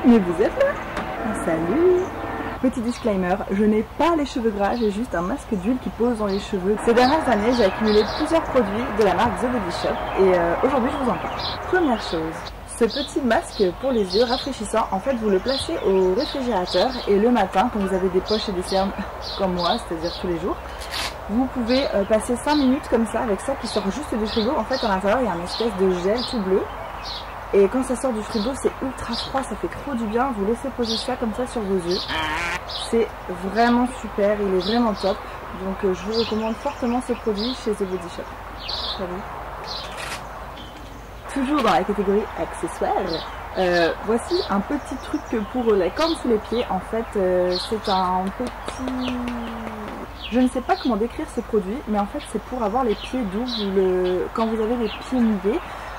Mais vous êtes là? Salut! Petit disclaimer, je n'ai pas les cheveux gras, j'ai juste un masque d'huile qui pose dans les cheveux. Ces dernières années, j'ai accumulé plusieurs produits de la marque The Body Shop et aujourd'hui je vous en parle. Première chose, ce petit masque pour les yeux rafraîchissant, en fait vous le placez au réfrigérateur et le matin, quand vous avez des poches et des cernes comme moi, c'est-à-dire tous les jours, vous pouvez passer 5 minutes comme ça avec ça qui sort juste du frigo. En fait à l'intérieur il y a une espèce de gel tout bleu. Et quand ça sort du frigo, c'est ultra froid, ça fait trop du bien. Vous laissez poser ça comme ça sur vos yeux. C'est vraiment super, il est vraiment top. Donc je vous recommande fortement ce produit chez The Body Shop. Salut. Toujours dans la catégorie accessoires, voici un petit truc pour la corne sous les pieds. En fait, c'est un petit... Je ne sais pas comment décrire ce produit, mais en fait c'est pour avoir les pieds doux. Quand vous avez les pieds mouillés,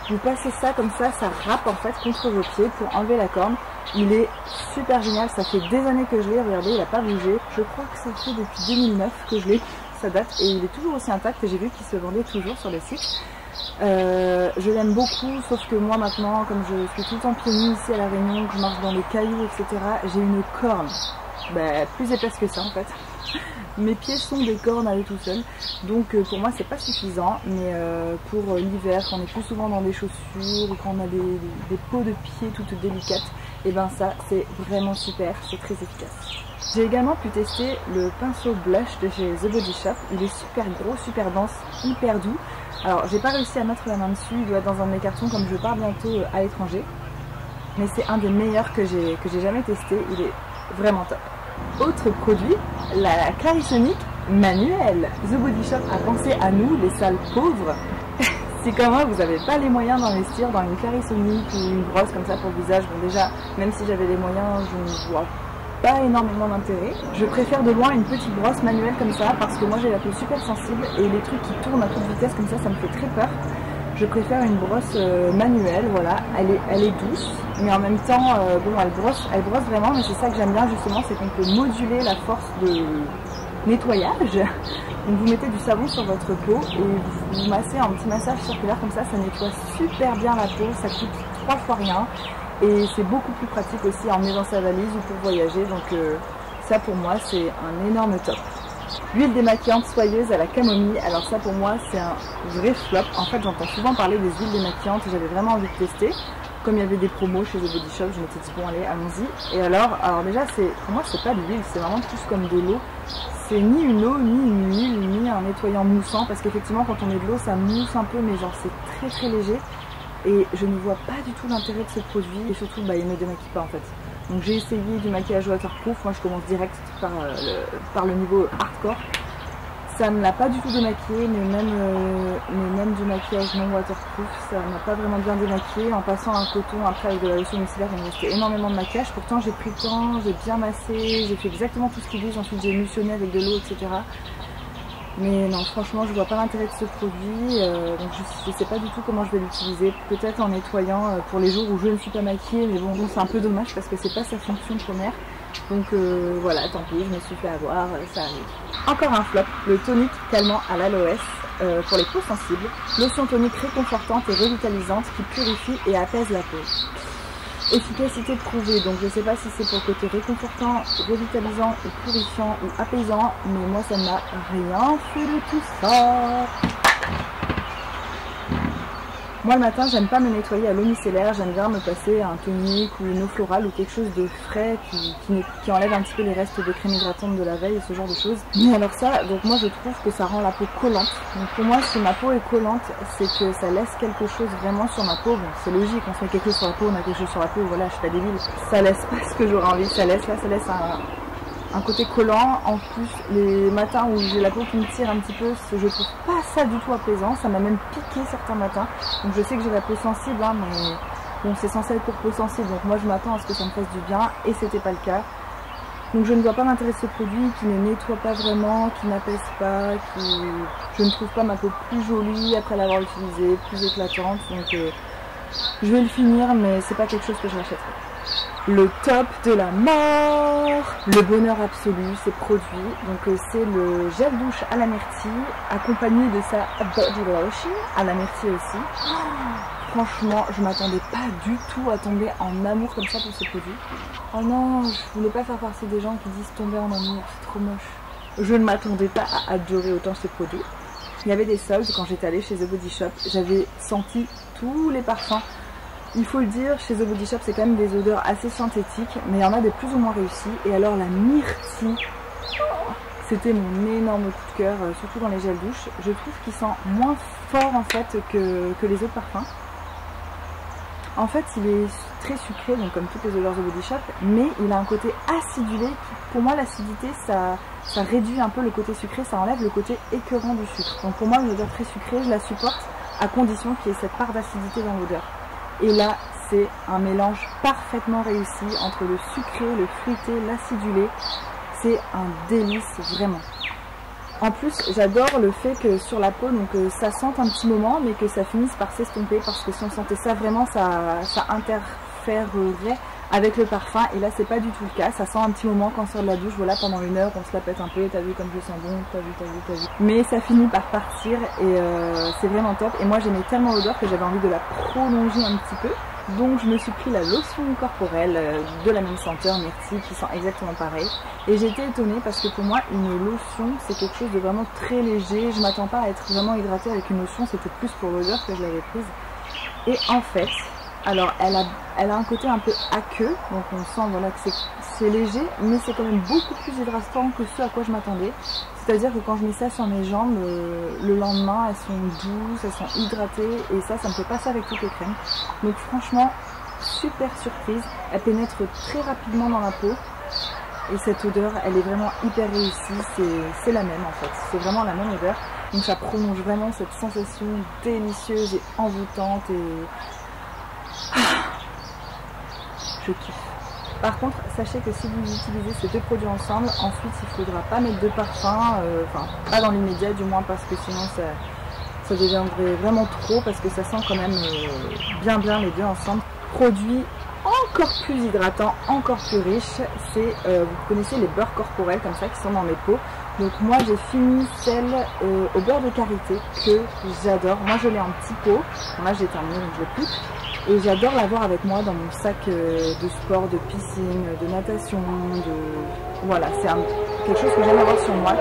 vous passez ça comme ça, ça râpe en fait contre vos pieds pour enlever la corne. Il est super génial, ça fait des années que je l'ai, regardez, il n'a pas bougé. Je crois que ça fait depuis 2009 que je l'ai, ça date, et il est toujours aussi intact et j'ai vu qu'il se vendait toujours sur le site. Je l'aime beaucoup, sauf que moi maintenant, comme je suis tout le temps pieds nus ici à La Réunion, que je marche dans les cailloux, etc., j'ai une corne plus épaisse que ça en fait. Mes pieds sont des cornes à eux tout seuls, donc pour moi c'est pas suffisant, mais pour l'hiver, quand on est plus souvent dans des chaussures ou quand on a des peaux de pieds toutes délicates, et ben ça c'est vraiment super, c'est très efficace. J'ai également pu tester le pinceau blush de chez The Body Shop, il est super gros, super dense, hyper doux. Alors j'ai pas réussi à mettre la main dessus, il doit être dans un de mes cartons comme je pars bientôt à l'étranger, mais c'est un des meilleurs que j'ai jamais testé, il est vraiment top. Autre produit, la Clarisonic manuelle. The Body Shop a pensé à nous, les sales pauvres. Si comme moi vous n'avez pas les moyens d'investir dans une Clarisonic ou une brosse comme ça pour le visage, bon déjà, même si j'avais les moyens, je ne vois pas énormément d'intérêt. Je préfère de loin une petite brosse manuelle comme ça parce que moi j'ai la peau super sensible et les trucs qui tournent à toute vitesse comme ça me fait très peur. Je préfère une brosse manuelle, voilà, elle est douce, mais en même temps, bon, elle brosse vraiment, mais c'est ça que j'aime bien justement, c'est qu'on peut moduler la force de nettoyage. Donc vous mettez du savon sur votre peau et vous massez un petit massage circulaire comme ça nettoie super bien la peau, ça coûte 3 fois rien, et c'est beaucoup plus pratique aussi à emmener dans sa valise ou pour voyager, donc ça pour moi c'est un énorme top. L'huile démaquillante soyeuse à la camomille, alors ça pour moi c'est un vrai flop. En fait j'entends souvent parler des huiles démaquillantes et j'avais vraiment envie de tester. Comme il y avait des promos chez The Body Shop, je m'étais dit bon allez allons-y. Et alors déjà pour moi c'est pas de l'huile, c'est vraiment plus comme de l'eau. C'est ni une eau, ni une huile, ni un nettoyant moussant, parce qu'effectivement quand on met de l'eau ça mousse un peu, mais genre c'est très léger. Et je ne vois pas du tout l'intérêt de ce produit et surtout il ne démaquille pas en fait. Donc j'ai essayé du maquillage waterproof, moi je commence direct par le niveau hardcore. Ça ne l'a pas du tout démaquillé, mais même du maquillage non waterproof, ça m'a pas vraiment bien démaquillé. En passant un coton après avec de la lotion micellaire, il me restait énormément de maquillage. Pourtant j'ai pris le temps, j'ai bien massé, j'ai fait exactement tout ce qu'ils disent, ensuite j'ai émulsionné avec de l'eau, etc. Mais non, franchement, je vois pas l'intérêt de ce produit, donc je sais pas du tout comment je vais l'utiliser. Peut-être en nettoyant pour les jours où je ne suis pas maquillée, mais bon, c'est un peu dommage parce que c'est pas sa fonction première. Donc voilà, tant pis, je me suis fait avoir, ça arrive. Encore un flop, le tonique calmant à l'aloès pour les peaux sensibles. Lotion tonique réconfortante et revitalisante qui purifie et apaise la peau. Efficacité prouvée, donc je sais pas si c'est pour le côté réconfortant, revitalisant ou purifiant ou apaisant, mais moi ça n'a rien fait de tout ça. Moi le matin j'aime pas me nettoyer à l'eau micellaire, j'aime bien me passer un tonique ou une eau florale ou quelque chose de frais qui enlève un petit peu les restes de crème hydratante de la veille et ce genre de choses. Mais alors ça, donc moi je trouve que ça rend la peau collante. Donc pour moi si ma peau est collante, c'est que ça laisse quelque chose vraiment sur ma peau. Bon c'est logique, on se met quelque chose sur la peau, on a quelque chose sur la peau, voilà je suis pas débile. Ça laisse pas ce que j'aurais envie, ça laisse un côté collant. En plus les matins où j'ai la peau qui me tire un petit peu, je trouve pas ça du tout apaisant, ça m'a même piqué certains matins. Donc je sais que j'ai la peau sensible hein, mais bon c'est censé être pour peau sensible, donc moi je m'attends à ce que ça me fasse du bien et c'était pas le cas. Donc je ne vois pas l'intérêt de ce produit qui ne nettoie pas vraiment, qui n'apaise pas, je ne trouve pas ma peau plus jolie après l'avoir utilisée, plus éclatante, donc je vais le finir mais c'est pas quelque chose que je rachèterai. Le top de la mort, le bonheur absolu, ces produits. Donc c'est le gel douche à la myrtille accompagné de sa body lotion à la myrtille aussi. Franchement, je m'attendais pas du tout à tomber en amour comme ça pour ce produit. Oh non, je voulais pas faire partie des gens qui disent tomber en amour, c'est trop moche. Je ne m'attendais pas à adorer autant ce produit. Il y avait des soldes quand j'étais allée chez The Body Shop. J'avais senti tous les parfums. Il faut le dire, chez The Body Shop, c'est quand même des odeurs assez synthétiques, mais il y en a des plus ou moins réussies. Et alors la myrtille, c'était mon énorme coup de cœur, surtout dans les gels douche. Je trouve qu'il sent moins fort en fait que les autres parfums. En fait, il est très sucré, donc comme toutes les odeurs The Body Shop, mais il a un côté acidulé. Pour moi, l'acidité, ça réduit un peu le côté sucré, ça enlève le côté écœurant du sucre. Donc pour moi, une odeur très sucrée, je la supporte à condition qu'il y ait cette part d'acidité dans l'odeur. Et là, c'est un mélange parfaitement réussi entre le sucré, le fruité, l'acidulé. C'est un délice, vraiment. En plus, j'adore le fait que sur la peau, donc ça sente un petit moment, mais que ça finisse par s'estomper, parce que si on sentait ça vraiment, ça interférerait avec le parfum. Et là, c'est pas du tout le cas. Ça sent un petit moment quand on sort de la douche, voilà, pendant 1 heure, on se la pète un peu. T'as vu comme je sens bon, t'as vu. Mais ça finit par partir et c'est vraiment top. Et moi, j'aimais tellement l'odeur que j'avais envie de la prolonger un petit peu. Donc je me suis pris la lotion corporelle de la même senteur, myrtille, qui sent exactement pareil. Et j'ai été étonnée parce que pour moi, une lotion, c'est quelque chose de vraiment très léger. Je m'attends pas à être vraiment hydratée avec une lotion, c'était plus pour l'odeur que je l'avais prise. Et en fait, alors elle a un côté un peu aqueux, donc on sent voilà, que c'est léger, mais c'est quand même beaucoup plus hydratant que ce à quoi je m'attendais. C'est-à-dire que quand je mets ça sur mes jambes, le lendemain, elles sont douces, elles sont hydratées, et ça me fait pas ça avec toutes les crèmes. Donc franchement, super surprise, elle pénètre très rapidement dans la peau, et cette odeur, elle est vraiment hyper réussie, c'est la même en fait, c'est vraiment la même odeur. Donc ça prolonge vraiment cette sensation délicieuse et envoûtante, et je kiffe. Par contre, sachez que si vous utilisez ces 2 produits ensemble, ensuite il ne faudra pas mettre de parfum, enfin pas dans l'immédiat du moins, parce que sinon ça deviendrait vraiment trop, parce que ça sent quand même bien les 2 ensemble. Produit encore plus hydratant, encore plus riche, c'est, vous connaissez les beurres corporels comme ça qui sont dans mes pots. Donc moi j'ai fini celle au beurre de karité que j'adore. Moi je l'ai en petit pot, là j'ai terminé donc je l'ai plus. Et j'adore l'avoir avec moi dans mon sac de sport, de piscine, de natation, Voilà, c'est quelque chose que j'aime avoir sur moi.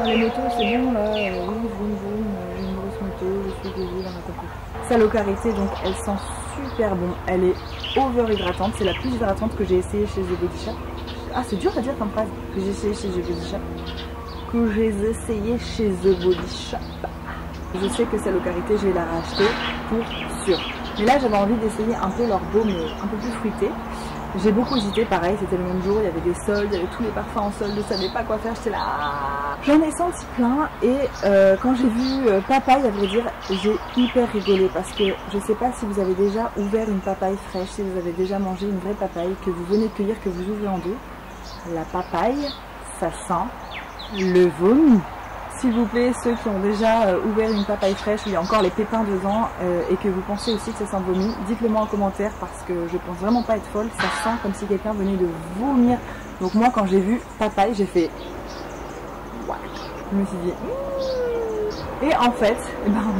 Les motos, c'est bon là, oui, vroom, une grosse moto, je suis désolée, on a compris. Celle au karité, donc elle sent super bon, elle est over hydratante, c'est la plus hydratante que j'ai essayé chez The Body Shop. Ah, c'est dur à dire comme phrase, que j'ai essayé chez The Body Shop. Que j'ai essayé chez The Body Shop. Je sais que celle au karité, je vais la racheter pour sûr. Mais là, j'avais envie d'essayer un peu leur baume un peu plus fruité. J'ai beaucoup hésité, pareil, c'était le même jour, il y avait des soldes, il y avait tous les parfums en solde, je savais pas quoi faire, j'étais là. J'en ai senti plein et quand j'ai vu papaye, à vrai dire, j'ai hyper rigolé parce que je sais pas si vous avez déjà ouvert une papaye fraîche, si vous avez déjà mangé une vraie papaye que vous venez de cueillir, que vous ouvrez en 2. La papaye, ça sent le vomi. S'il vous plaît, ceux qui ont déjà ouvert une papaye fraîche où il y a encore les pépins dedans et que vous pensez aussi que ça sent vomi, dites-le moi en commentaire parce que je pense vraiment pas être folle, ça sent comme si quelqu'un venait de vomir. Donc moi quand j'ai vu papaye, j'ai fait ouais. Je me suis dit et en fait,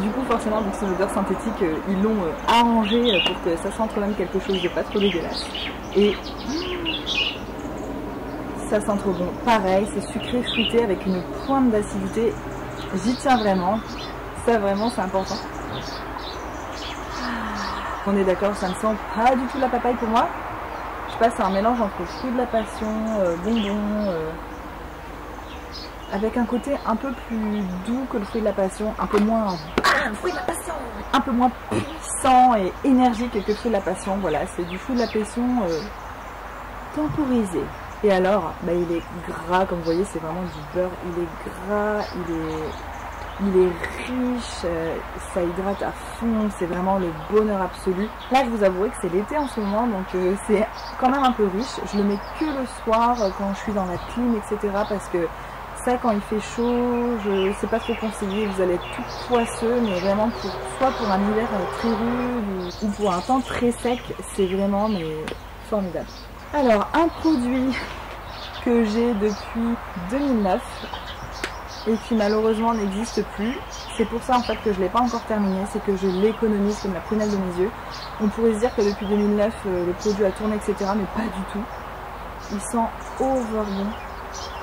du coup forcément donc c'est une odeur synthétique, ils l'ont arrangé pour que ça sente quand même quelque chose de pas trop dégueulasse. Et ça sent trop bon. Pareil, c'est sucré, fruité avec une pointe d'acidité. J'y tiens vraiment. Ça vraiment, c'est important. On est d'accord, ça ne sent pas du tout la papaye pour moi. Je passe à un mélange entre fruit de la passion, bonbons, avec un côté un peu plus doux que le fruit de la passion, un peu moins fruit de la passion, un peu moins puissant et énergique que le fruit de la passion. Voilà, c'est du fruit de la passion temporisé. Et alors, il est gras, comme vous voyez, c'est vraiment du beurre, il est gras, il est riche, ça hydrate à fond, c'est vraiment le bonheur absolu. Là, je vous avouerai que c'est l'été en ce moment, donc c'est quand même un peu riche. Je le mets que le soir, quand je suis dans la clim, etc. Parce que ça, quand il fait chaud, je sais pas trop conseiller, vous allez être tout poisseux, mais vraiment, soit pour un hiver très rude, ou pour un temps très sec, c'est vraiment formidable. Alors, un produit que j'ai depuis 2009, et qui malheureusement n'existe plus. C'est pour ça en fait que je ne l'ai pas encore terminé, c'est que je l'économise comme la prunelle de mes yeux. On pourrait se dire que depuis 2009 le produit a tourné etc, mais pas du tout. Il sent over bon.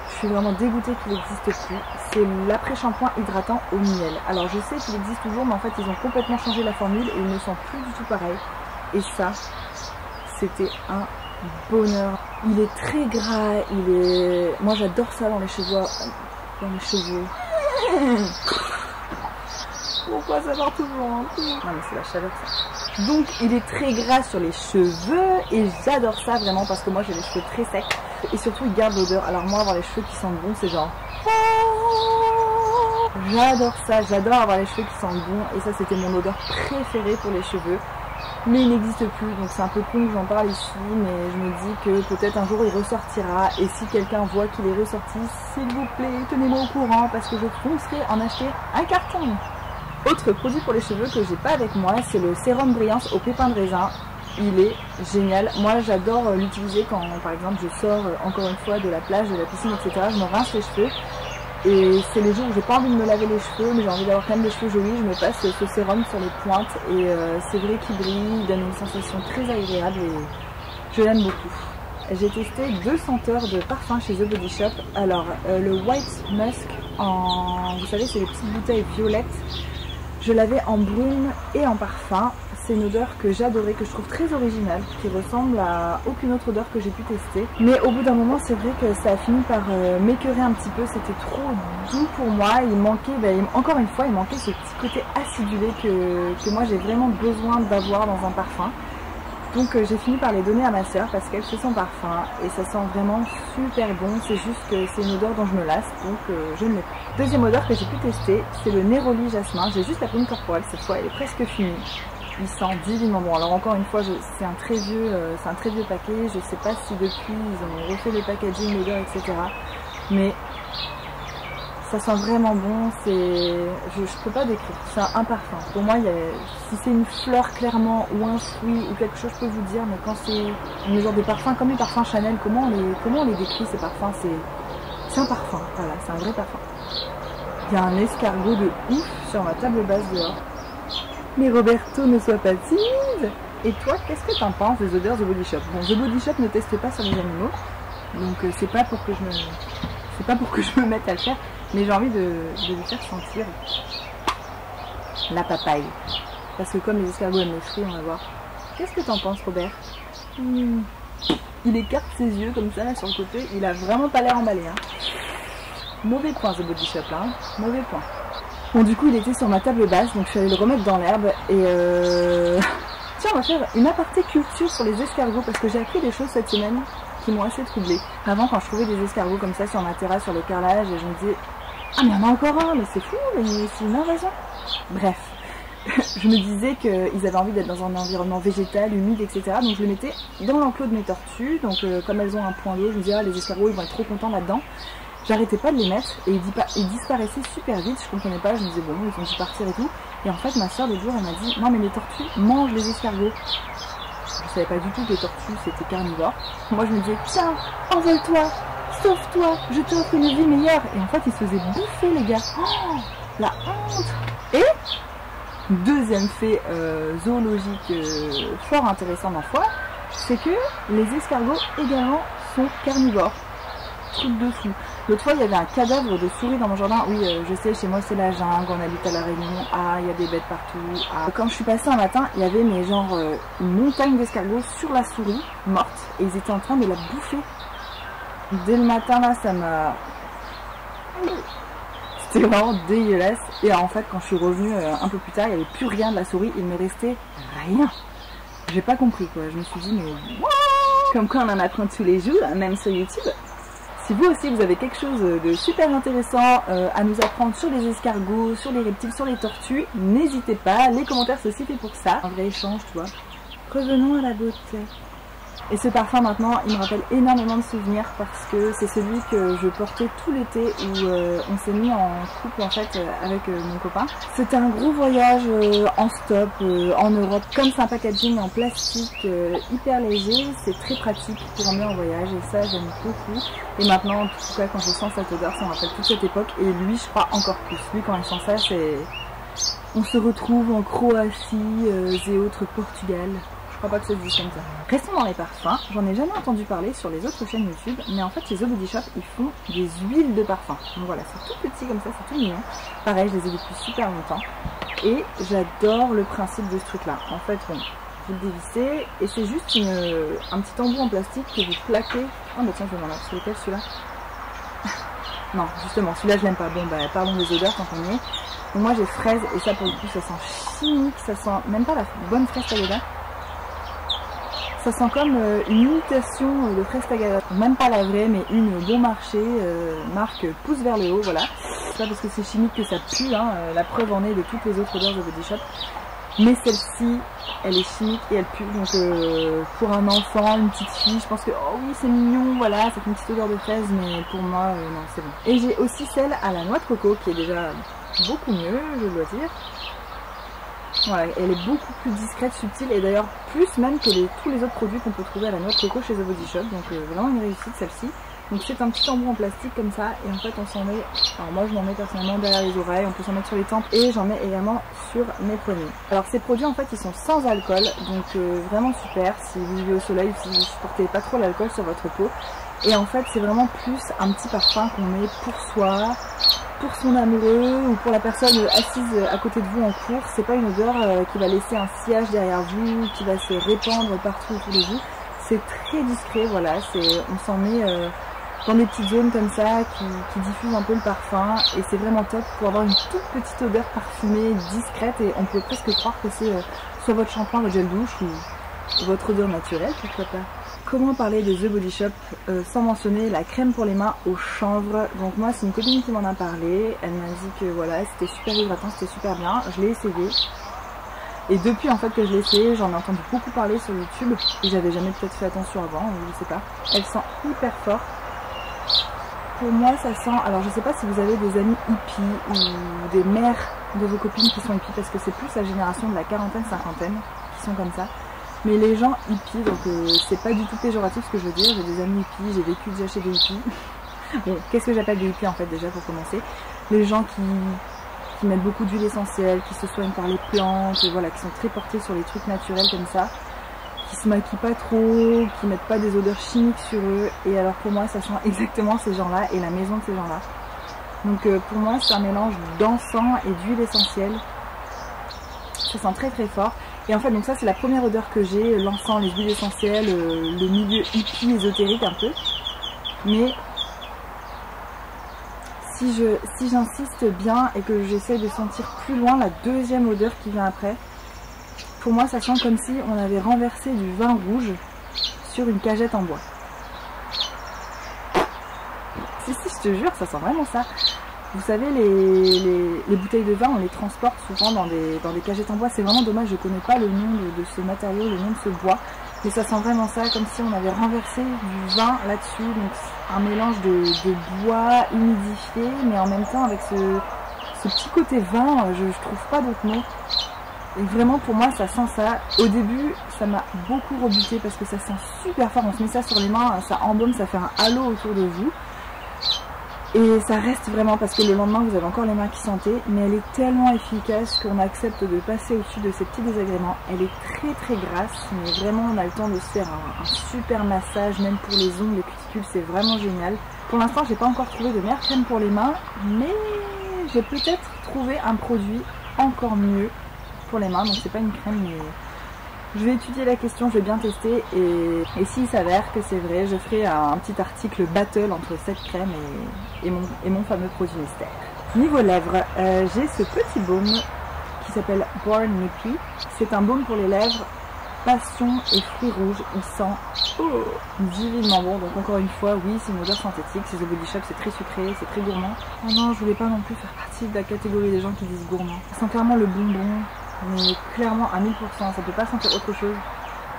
Je suis vraiment dégoûtée qu'il n'existe plus. C'est l'après-shampoing hydratant au miel. Alors je sais qu'il existe toujours, mais en fait ils ont complètement changé la formule et il ne sent plus du tout pareil. Et ça, c'était un bonheur. Il est très gras, il est... Moi j'adore ça dans les cheveux. Dans les cheveux. Pourquoi ça part toujours en tout? Non mais c'est la chaleur ça. Donc il est très gras sur les cheveux et j'adore ça vraiment parce que moi j'ai les cheveux très secs. Et surtout il garde l'odeur. Alors moi avoir les cheveux qui sentent bon c'est genre... J'adore ça, j'adore avoir les cheveux qui sentent bon et ça c'était mon odeur préférée pour les cheveux. Mais il n'existe plus, donc c'est un peu con que j'en parle ici, mais je me dis que peut-être un jour il ressortira. Et si quelqu'un voit qu'il est ressorti, s'il vous plaît, tenez-moi au courant parce que je foncerai en acheter un carton. Autre produit pour les cheveux que j'ai pas avec moi, c'est le sérum brillance au pépins de raisin. Il est génial. Moi j'adore l'utiliser quand par exemple je sors encore une fois de la plage, de la piscine, etc. Je me rince les cheveux. Et c'est les jours où j'ai pas envie de me laver les cheveux, mais j'ai envie d'avoir quand même des cheveux jolis, je me passe ce sérum sur les pointes et c'est vrai qu'il brille, il donne une sensation très agréable et je l'aime beaucoup. J'ai testé 2 senteurs de parfum chez The Body Shop. Alors le White Musk en, vous savez c'est les petites bouteilles violettes, je l'avais en brune et en parfum. C'est une odeur que j'adorais, que je trouve très originale, qui ressemble à aucune autre odeur que j'ai pu tester. Mais au bout d'un moment, c'est vrai que ça a fini par m'écœurer un petit peu. C'était trop doux pour moi. Il manquait, encore une fois, il manquait ce petit côté acidulé que moi j'ai vraiment besoin d'avoir dans un parfum. Donc j'ai fini par les donner à ma soeur parce qu'elle fait son parfum et ça sent vraiment super bon. C'est juste que c'est une odeur dont je me lasse, donc je ne l'ai pas. Deuxième odeur que j'ai pu tester, c'est le Neroli Jasmin. J'ai juste la prune corporelle cette fois, elle est presque finie. Il sent divinement bon. Alors encore une fois, c'est un très vieux paquet. Je sais pas si depuis ils ont refait les packaging, l'odeur, etc. Mais ça sent vraiment bon. Je peux pas décrire. C'est un parfum. Pour moi, si c'est une fleur clairement ou un fruit ou quelque chose, je peux vous dire. Mais quand c'est une genre de parfum comme les parfums Chanel, comment on les décrit ces parfums? C'est un parfum. Voilà, c'est un vrai parfum. Il y a un escargot de ouf sur ma table basse dehors. Mais Roberto, ne sois pas timide. Et toi, qu'est-ce que t'en penses des odeurs The Body Shop? Bon, The Body Shop ne teste pas sur les animaux, donc c'est pas pour que je me mette à le faire, mais j'ai envie de lui faire sentir la papaye. Parce que comme les escargots aiment les fruits, on va voir. Qu'est-ce que t'en penses, Robert? Il écarte ses yeux comme ça là sur le côté, il a vraiment pas l'air emballé. Hein. Mauvais point The Body Shop là, hein. Mauvais point. Bon du coup il était sur ma table basse, donc je suis allée le remettre dans l'herbe et tiens on va faire une aparté culture sur les escargots parce que j'ai appris des choses cette semaine qui m'ont assez troublée. Avant quand je trouvais des escargots comme ça sur ma terrasse, sur le carrelage, je me disais ah mais il y en a encore un, mais c'est fou, mais c'est une invasion. Bref, je me disais qu'ils avaient envie d'être dans un environnement végétal, humide, etc. Donc je les mettais dans l'enclos de mes tortues, donc comme elles ont un point d'eau, je me disais ah les escargots ils vont être trop contents là-dedans. J'arrêtais pas de les mettre et ils disparaissaient super vite, je comprenais pas, je me disais bon ils vont dû partir et tout. Et en fait ma soeur l'autre jour elle m'a dit non mais les tortues mangent les escargots. Je savais pas du tout que les tortues c'était carnivore. Moi je me disais tiens envole-toi, sauve-toi, je t'offre une vie meilleure. Et en fait ils se faisaient bouffer les gars. Oh, la honte. Et deuxième fait zoologique fort intéressant ma foi, c'est que les escargots également sont carnivores. Truc de fou. L'autre fois il y avait un cadavre de souris dans mon jardin. Oui je sais, chez moi c'est la jungle, on habite à la Réunion. Ah il y a des bêtes partout. Ah. Quand je suis passée un matin il y avait mais genre une montagne d'escargots sur la souris morte et ils étaient en train de la bouffer. Dès le matin là ça m'a... C'était vraiment dégueulasse. Et en fait quand je suis revenue un peu plus tard il n'y avait plus rien de la souris, il me restait rien. J'ai pas compris quoi, je me suis dit mais what? Comme quoi on en apprend tous les jours, même sur YouTube. Si vous aussi vous avez quelque chose de super intéressant à nous apprendre sur les escargots, sur les reptiles, sur les tortues, n'hésitez pas, les commentaires c'est aussi fait pour ça. Un vrai échange, tu vois. Revenons à la beauté. Et ce parfum maintenant, il me rappelle énormément de souvenirs parce que c'est celui que je portais tout l'été où on s'est mis en couple en fait avec mon copain. C'était un gros voyage en stop en Europe, comme c'est un packaging en plastique hyper léger, c'est très pratique pour emmener en voyage et ça j'aime beaucoup. Et maintenant, en tout cas quand je sens cette odeur, ça me rappelle toute cette époque et lui je crois encore plus. Lui quand il sent ça, c'est... On se retrouve en Croatie et autres, Portugal. Je crois pas que ça se dise comme ça. Restons dans les parfums. J'en ai jamais entendu parler sur les autres chaînes YouTube, mais en fait chez The Body Shop ils font des huiles de parfum. Donc voilà, c'est tout petit comme ça, c'est tout mignon. Pareil, je les ai depuis super longtemps. Et j'adore le principe de ce truc là. En fait, bon, vous le dévissez et c'est juste un petit embout en plastique que vous plaquez. Oh bah tiens, je vais m'en c'est lequel celui-là? Non, justement, celui-là je l'aime pas. Bon bah parlons des odeurs quand on y est. Donc moi j'ai fraise et ça pour le coup ça sent chimique, ça sent même pas la bonne fraise Tagada. Ça sent comme une imitation de fraise Tagada. Même pas la vraie mais une bon marché, marque pouce vers le haut, voilà. C'est pas parce que c'est chimique que ça pue, hein. La preuve en est de toutes les autres odeurs de Body Shop. Mais celle-ci, elle est chimique et elle pue. Donc pour un enfant, une petite fille, je pense que oh oui c'est mignon, voilà, ça fait une petite odeur de fraise, mais pour moi non c'est bon. Et j'ai aussi celle à la noix de coco qui est déjà beaucoup mieux, je dois dire. Voilà, elle est beaucoup plus discrète, subtile et d'ailleurs plus même que tous les autres produits qu'on peut trouver à la noix de coco chez The Body Shop. Donc vraiment une réussite celle-ci. Donc c'est un petit embout en plastique comme ça et en fait on s'en met, alors moi je m'en mets personnellement derrière les oreilles, on peut s'en mettre sur les tempes et j'en mets également sur mes poignets. Alors ces produits en fait ils sont sans alcool, donc vraiment super si vous vivez au soleil, si vous supportez pas trop l'alcool sur votre peau. Et en fait c'est vraiment plus un petit parfum qu'on met pour soi, pour son amoureux ou pour la personne assise à côté de vous en cours. C'est pas une odeur qui va laisser un sillage derrière vous, qui va se répandre partout autour de vous. C'est très discret, voilà, on s'en met dans des petites zones comme ça qui diffusent un peu le parfum et c'est vraiment top pour avoir une toute petite odeur parfumée, discrète et on peut presque croire que c'est soit votre shampoing, votre gel douche ou votre odeur naturelle, pourquoi pas. Comment parler de The Body Shop sans mentionner la crème pour les mains au chanvre. Donc moi c'est une copine qui m'en a parlé, elle m'a dit que voilà c'était super hydratant, c'était super bien, je l'ai essayé. Et depuis en fait que je l'ai essayé, j'en ai entendu beaucoup parler sur YouTube et j'avais jamais peut-être fait attention avant, je sais pas. Elle sent hyper fort. Pour moi ça sent, alors je sais pas si vous avez des amis hippies ou des mères de vos copines qui sont hippies parce que c'est plus la génération de la quarantaine, cinquantaine qui sont comme ça. Mais les gens hippies, donc c'est pas du tout péjoratif ce que je veux dire, j'ai des amis hippies, j'ai vécu déjà chez des hippies. Bon, qu'est-ce que j'appelle des hippies en fait déjà pour commencer? Les gens qui mettent beaucoup d'huile essentielle, qui se soignent par les plantes, voilà, qui sont très portés sur les trucs naturels comme ça, qui se maquillent pas trop, qui mettent pas des odeurs chimiques sur eux. Et alors pour moi ça sent exactement ces gens-là et la maison de ces gens-là. Donc pour moi c'est un mélange d'encens et d'huile essentielle. Ça sent très très fort. Et en fait donc ça c'est la première odeur que j'ai, l'encens, les huiles essentielles, le milieu hippie ésotérique un peu. Mais si j'insiste bien et que j'essaie de sentir plus loin la deuxième odeur qui vient après, pour moi ça sent comme si on avait renversé du vin rouge sur une cagette en bois. Si je te jure, ça sent vraiment ça. Vous savez les bouteilles de vin on les transporte souvent dans des cagettes en bois, c'est vraiment dommage, je connais pas le nom de ce matériau, le nom de ce bois. Mais ça sent vraiment ça, comme si on avait renversé du vin là-dessus, donc un mélange de bois humidifié, mais en même temps avec ce petit côté vin, je trouve pas d'autre mot. Et vraiment pour moi ça sent ça. Au début ça m'a beaucoup rebuté parce que ça sent super fort, on se met ça sur les mains, ça embaume, ça fait un halo autour de vous. Et ça reste vraiment parce que le lendemain vous avez encore les mains qui sentaient, mais elle est tellement efficace qu'on accepte de passer au-dessus de ces petits désagréments. Elle est très très grasse, mais vraiment on a le temps de se faire un super massage, même pour les ongles, les cuticules, c'est vraiment génial. Pour l'instant j'ai pas encore trouvé de meilleure crème pour les mains, mais j'ai peut-être trouvé un produit encore mieux pour les mains, donc c'est pas une crème mais... Je vais étudier la question, je vais bien tester et s'il s'avère que c'est vrai, je ferai un petit article battle entre cette crème et mon fameux produit mystère. Niveau lèvres, j'ai ce petit baume qui s'appelle Born Nippy. C'est un baume pour les lèvres, passion et fruits rouges. Il sent divinement bon, donc encore une fois, oui, c'est une odeur synthétique. C'est The Body Shop, c'est très sucré, c'est très gourmand. Oh non, je voulais pas non plus faire partie de la catégorie des gens qui disent gourmand. Ça sent clairement le bonbon. Mais clairement à 1000%, ça peut pas sentir autre chose.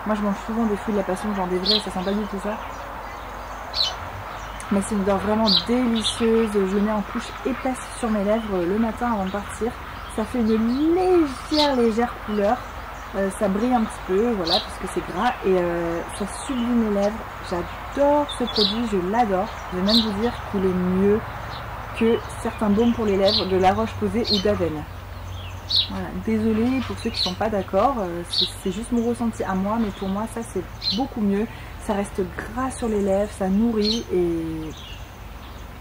Moi je mange souvent des fruits de la passion, genre des vrais, ça sent pas du tout ça. Mais c'est une odeur vraiment délicieuse. Je le mets en couche épaisse sur mes lèvres le matin avant de partir. Ça fait une légère couleur. Ça brille un petit peu, voilà, parce que c'est gras. Et ça sublime mes lèvres. J'adore ce produit, je l'adore. Je vais même vous dire qu'il est mieux que certains baumes pour les lèvres de La Roche-Posay ou d'Avène. Voilà, désolée pour ceux qui ne sont pas d'accord. C'est juste mon ressenti à moi, mais pour moi ça c'est beaucoup mieux. Ça reste gras sur les lèvres, ça nourrit et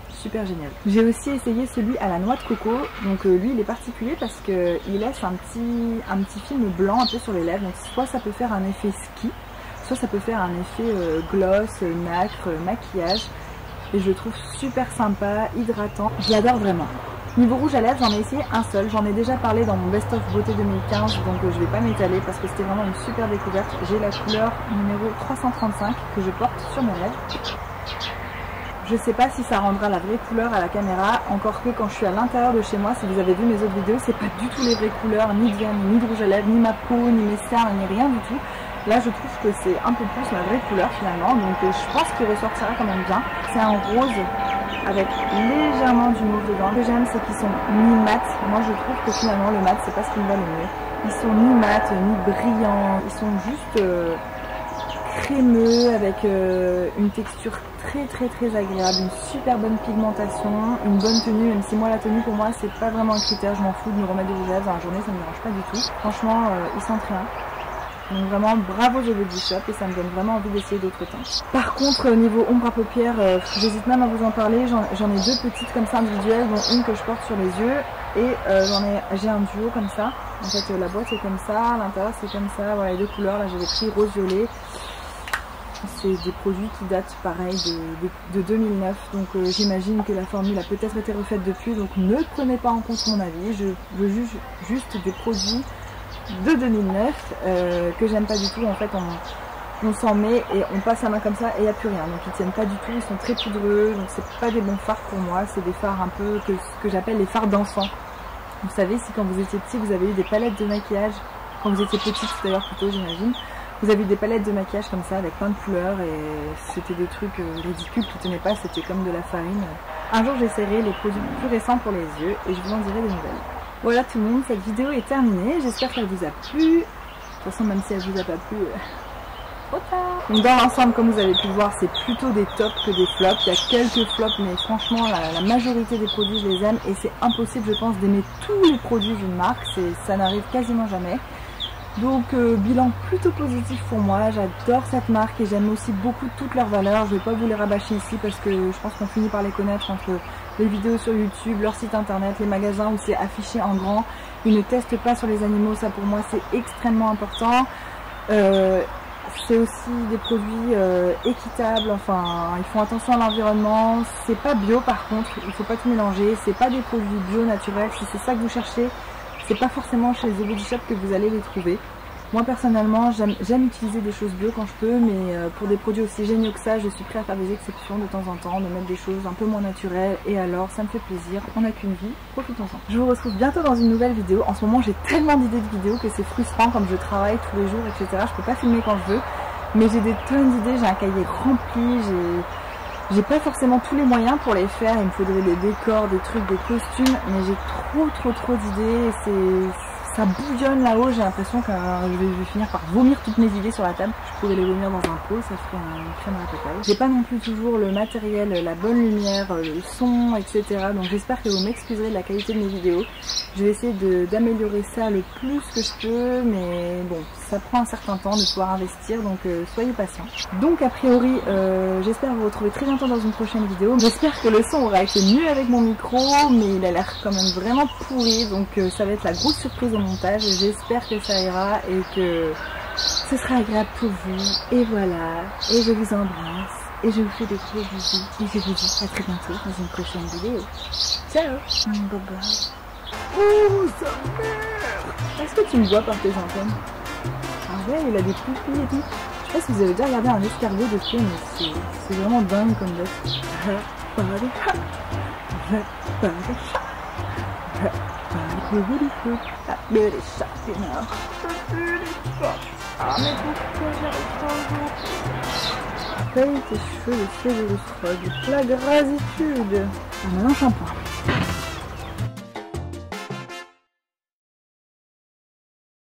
super génial. J'ai aussi essayé celui à la noix de coco. Donc lui il est particulier parce qu'il laisse un petit film blanc un peu sur les lèvres. Donc soit ça peut faire un effet ski, soit ça peut faire un effet gloss, nacre, maquillage. Et je le trouve super sympa, hydratant. Je l'adore vraiment. Niveau rouge à lèvres, j'en ai essayé un seul. J'en ai déjà parlé dans mon Best of Beauté 2015, donc je vais pas m'étaler parce que c'était vraiment une super découverte. J'ai la couleur numéro 335 que je porte sur mes lèvres. Je sais pas si ça rendra la vraie couleur à la caméra, encore que quand je suis à l'intérieur de chez moi, si vous avez vu mes autres vidéos, c'est pas du tout les vraies couleurs, ni de vernis, ni de rouge à lèvres, ni ma peau, ni mes cernes, ni rien du tout. Là je trouve que c'est un peu plus ma vraie couleur finalement, donc je pense qu'il ressortira quand même bien. C'est un rose avec légèrement du mauve dedans. Ce que j'aime c'est qu'ils sont mi-mat. Moi je trouve que finalement le mat c'est pas ce qui me va le mieux. Ils sont ni mat, ni brillants, ils sont juste crémeux avec une texture très agréable, une super bonne pigmentation, une bonne tenue, même si moi la tenue pour moi c'est pas vraiment un critère, je m'en fous de me remettre du rouge à lèvres dans la journée, ça me dérange pas du tout. Franchement ils sentent rien. Donc vraiment bravo The Body Shop et ça me donne vraiment envie d'essayer d'autres teintes. Par contre niveau ombre à paupières, j'hésite même à vous en parler, j'en ai deux petites comme ça individuelles, dont une que je porte sur les yeux et j'ai un duo comme ça. En fait la boîte est comme ça, l'intérieur c'est comme ça, voilà les deux couleurs, là j'avais pris rose-violet. C'est des produits qui datent pareil de 2009, donc j'imagine que la formule a peut-être été refaite depuis, donc ne prenez pas en compte mon avis, je juge juste des produits de 2009 que j'aime pas du tout. En fait on s'en met et on passe la main comme ça et il n'y a plus rien, donc ils tiennent pas du tout, ils sont très poudreux, donc c'est pas des bons fards pour moi, c'est des fards un peu ce que j'appelle les fards d'enfant. Vous savez, si quand vous étiez petit vous avez eu des palettes de maquillage, quand vous étiez petite d'ailleurs plutôt j'imagine, vous avez eu des palettes de maquillage comme ça avec plein de couleurs et c'était des trucs ridicules qui tenaient pas, c'était comme de la farine. Un jour j'essaierai les produits plus récents pour les yeux et je vous en dirai des nouvelles. Voilà tout le monde, cette vidéo est terminée, j'espère qu'elle vous a plu. De toute façon même si elle vous a pas plu, trop tard. Donc dans l'ensemble comme vous avez pu le voir c'est plutôt des tops que des flops. Il y a quelques flops mais franchement la majorité des produits je les aime et c'est impossible je pense d'aimer tous les produits d'une marque, ça n'arrive quasiment jamais. Donc bilan plutôt positif pour moi, j'adore cette marque et j'aime aussi beaucoup toutes leurs valeurs. Je ne vais pas vous les rabâcher ici parce que je pense qu'on finit par les connaître entre les vidéos sur YouTube, leur site internet, les magasins où c'est affiché en grand. Ils ne testent pas sur les animaux, ça pour moi c'est extrêmement important. C'est aussi des produits équitables, enfin ils font attention à l'environnement. C'est pas bio par contre, il ne faut pas tout mélanger, c'est pas des produits bio naturels. Si c'est ça que vous cherchez, c'est pas forcément chez The Body Shop que vous allez les trouver. Moi personnellement j'aime utiliser des choses bio quand je peux, mais pour des produits aussi géniaux que ça, je suis prête à faire des exceptions de temps en temps, de mettre des choses un peu moins naturelles, et alors ça me fait plaisir, on n'a qu'une vie, profitons-en. Je vous retrouve bientôt dans une nouvelle vidéo. En ce moment j'ai tellement d'idées de vidéos que c'est frustrant comme je travaille tous les jours etc. Je peux pas filmer quand je veux, mais j'ai des tonnes d'idées, j'ai un cahier rempli, j'ai pas forcément tous les moyens pour les faire, il me faudrait des décors, des trucs, des costumes, mais j'ai trop d'idées, ça bouillonne là-haut, j'ai l'impression que je vais finir par vomir toutes mes idées sur la table. Je pourrais les vomir dans un pot, ça ferait une crème à la papaye. J'ai pas non plus toujours le matériel, la bonne lumière, le son, etc. Donc j'espère que vous m'excuserez de la qualité de mes vidéos. Je vais essayer d'améliorer ça le plus que je peux, mais bon, ça prend un certain temps de pouvoir investir, donc soyez patients. Donc a priori, j'espère vous retrouver très bientôt dans une prochaine vidéo. J'espère que le son aura été mieux avec mon micro, mais il a l'air quand même vraiment pourri, donc ça va être la grosse surprise au montage. J'espère que ça ira et que ce sera agréable pour vous. Et voilà, et je vous embrasse, et je vous fais des gros bisous, et je vous dis à très bientôt dans une prochaine vidéo. Ciao. Bye bye. Oh, sa mère! Est-ce que tu me vois par tes antennes? Ah ouais, il a des pupilles et tout. Je sais pas si vous avez déjà regardé un escargot de pied, mais c'est vraiment dingue comme bête. Really good. Really shot, you know. Really shot. mais pourquoi j'arrive pas aujourd'hui? Paye tes cheveux de Severus Rogue. La gratitude. Ah, maintenant shampoing.